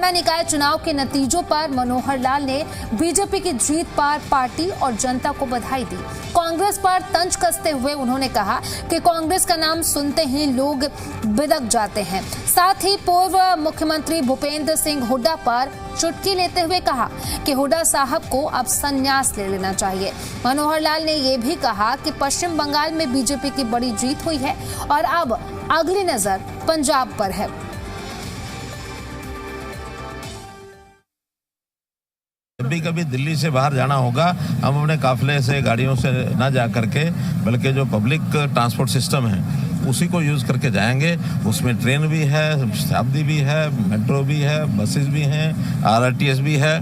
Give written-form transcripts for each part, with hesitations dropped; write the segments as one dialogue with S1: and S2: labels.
S1: हरियाणा निकाय चुनाव के नतीजों पर मनोहर लाल ने बीजेपी की जीत पर पार्टी और जनता को बधाई दी। कांग्रेस पर तंज कसते हुए उन्होंने कहा कि कांग्रेस का नाम सुनते ही लोग बिदक जाते हैं। साथ ही पूर्व मुख्यमंत्री भूपेंद्र सिंह हुड्डा पर चुटकी लेते हुए कहा कि हुड्डा साहब को अब संन्यास ले लेना चाहिए। मनोहर लाल ने यह भी कहा कि पश्चिम बंगाल में बीजेपी की बड़ी जीत हुई है और अब अगली नजर पंजाब पर है।
S2: कभी दिल्ली से बाहर जाना होगा, हम अपने काफिले से गाड़ियों से ना जा करके बल्कि जो पब्लिक ट्रांसपोर्ट सिस्टम है उसी को यूज करके जाएंगे। उसमें ट्रेन भी है, शताब्दी भी है, मेट्रो भी है, बसेस भी हैं, आरटीएस भी है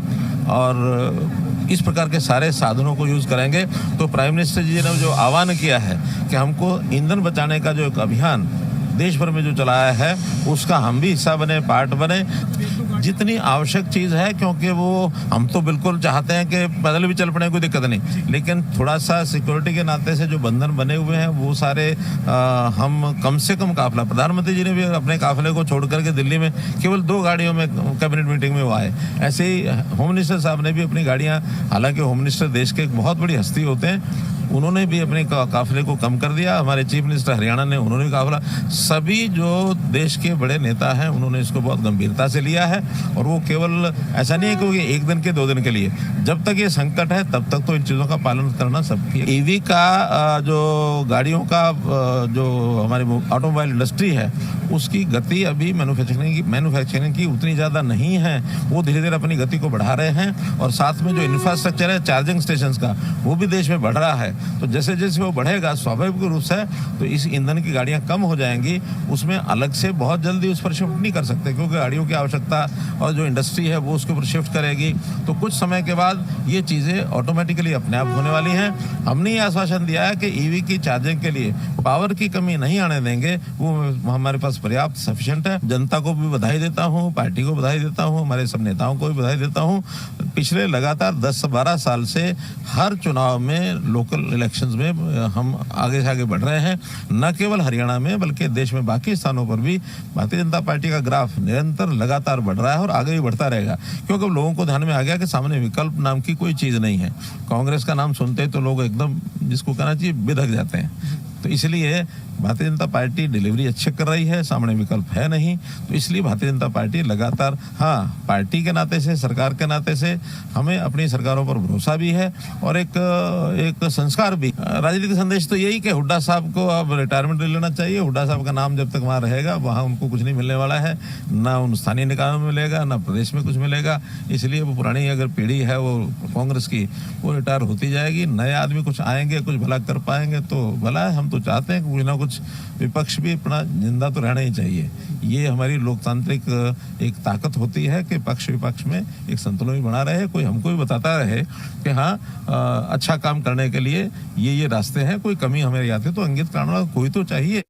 S2: और इस प्रकार के सारे साधनों को यूज करेंगे। तो प्राइम मिनिस्टर जी ने जो आह्वान किया है कि हमको ईंधन बचाने का जो एक अभियान देश भर में जो चलाया है उसका हम भी हिस्सा बने, पार्ट बने। जितनी आवश्यक चीज़ है, क्योंकि वो हम तो बिल्कुल चाहते हैं कि पैदल भी चल पड़े, कोई दिक्कत नहीं, लेकिन थोड़ा सा सिक्योरिटी के नाते से जो बंधन बने हुए हैं वो सारे हम कम से कम काफिला, प्रधानमंत्री जी ने भी अपने काफिले को छोड़ करके दिल्ली में केवल 2 गाड़ियों में कैबिनेट मीटिंग में वो आए। ऐसे ही होम मिनिस्टर साहब ने भी अपनी गाड़ियाँ, हालांकि होम मिनिस्टर देश के एक बहुत बड़ी हस्ती होते हैं, उन्होंने भी अपने काफिले को कम कर दिया। हमारे चीफ मिनिस्टर हरियाणा ने, उन्होंने भी काफिला, सभी जो देश के बड़े नेता हैं उन्होंने इसको बहुत गंभीरता से लिया है। और वो केवल ऐसा नहीं है कि 1 दिन के 2 दिन के लिए, जब तक ये संकट है तब तक तो इन चीज़ों का पालन करना सबकी। ईवी का जो गाड़ियों का जो हमारी ऑटोमोबाइल इंडस्ट्री है उसकी गति अभी मैन्युफैक्चरिंग की उतनी ज़्यादा नहीं है। वो धीरे धीरे अपनी गति को बढ़ा रहे हैं और साथ में जो इंफ्रास्ट्रक्चर है चार्जिंग स्टेशन का वो भी देश में बढ़ रहा है। तो जैसे जैसे वो बढ़ेगा स्वाभाविक रूप से तो इस ईंधन की गाड़ियां कम हो जाएंगी। उसमें अलग से बहुत जल्दी उस पर शिफ्ट नहीं कर सकते, क्योंकि गाड़ियों की आवश्यकता और जो इंडस्ट्री है वो उसके ऊपर शिफ्ट करेगी। तो कुछ समय के बाद ये चीज़ें ऑटोमेटिकली अपने आप होने वाली हैं। हमने ये आश्वासन दिया है कि ईवी की चार्जिंग के लिए पावर की कमी नहीं आने देंगे, वो हमारे पास पर्याप्त सफिशिएंट है। जनता को भी बधाई देता हूँ, पार्टी को बधाई देता हूँ, हमारे सब नेताओं को भी बधाई देता हूँ। पिछले लगातार 10-12 साल से हर चुनाव में, लोकल इलेक्शंस में हम आगे से आगे बढ़ रहे हैं। न केवल हरियाणा में बल्कि देश में बाकी स्थानों पर भी भारतीय जनता पार्टी का ग्राफ निरंतर लगातार बढ़ रहा है और आगे भी बढ़ता रहेगा, क्योंकि लोगों को ध्यान में आ गया कि सामने विकल्प नाम की कोई चीज़ नहीं है। कांग्रेस का नाम सुनते ही तो लोग एकदम, जिसको कहना चाहिए, बिदक जाते हैं। तो इसलिए भारतीय जनता पार्टी डिलीवरी अच्छी कर रही है, सामने विकल्प है नहीं। तो इसलिए भारतीय जनता पार्टी लगातार, हाँ, पार्टी के नाते से, सरकार के नाते से हमें अपनी सरकारों पर भरोसा भी है और एक संस्कार भी। राजनीतिक संदेश तो यही कि हुड्डा साहब को अब रिटायरमेंट ले लेना चाहिए। हुड्डा साहब का नाम जब तक वहाँ रहेगा वहाँ उनको कुछ नहीं मिलने वाला है, ना उन स्थानीय निकायों में मिलेगा, ना प्रदेश में कुछ मिलेगा। इसलिए वो पुरानी अगर पीढ़ी है वो कांग्रेस की, वो रिटायर होती जाएगी। नए आदमी कुछ आएंगे, कुछ भला कर पाएंगे तो भला है। हम तो चाहते हैं कि कुछ ना कुछ विपक्ष भी अपना जिंदा तो रहना ही चाहिए। ये हमारी लोकतांत्रिक एक ताकत होती है कि पक्ष विपक्ष में एक संतुलन भी बना रहे। कोई हमको भी बताता रहे कि हाँ, अच्छा काम करने के लिए ये रास्ते हैं, कोई कमी हमें आती है तो इंगित करने वाला कोई तो चाहिए।